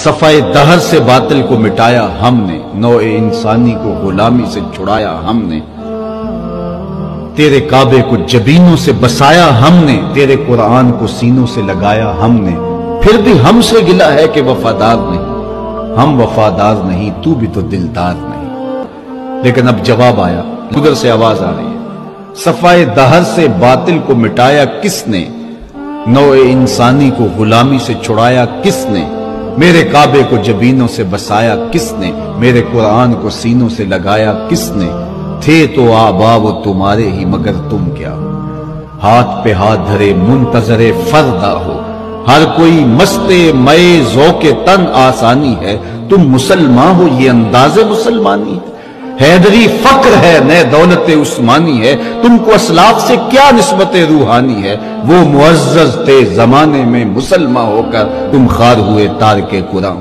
صفائے دہر سے باطل کو مٹایا ہم نے، نوع انسانی کو غلامی سے چھڑایا ہم نے، تیرے کعبے کو جبینوں سے بسایا ہم نے، تیرے قرآن کو سینوں سے لگایا ہم نے، پھر بھی ہم سے گلہ ہے کہ وفادار نہیں، ہم وفادار نہیں، تو بھی تو دلدار نہیں۔ لیکن اب جواب آیا، ادھر سے آواز آ رہی ہے، صفائے دہر سے باطل کو مٹایا کس نے، نوع انسانی کو غلامی سے چھڑایا کس نے، میرے کعبے کو جبینوں سے بسایا کس نے، میرے قرآن کو سینوں سے لگایا کس نے، تھے تو آبا وہ تمہارے ہی مگر تم کیا، ہاتھ پہ ہاتھ دھرے منتظر فردا ہو، ہر کوئی مستے مئے ذوق تن آسانی ہے، تم مسلمان ہو یہ انداز مسلمانی ہے، حیدری فقر ہے نئے دولت عثمانی ہے، تم کو اسلاف سے کیا نسبت روحانی ہے، وہ معزز تھے زمانے میں مسلمان ہو کر تم خار ہوئے تارک قرآن۔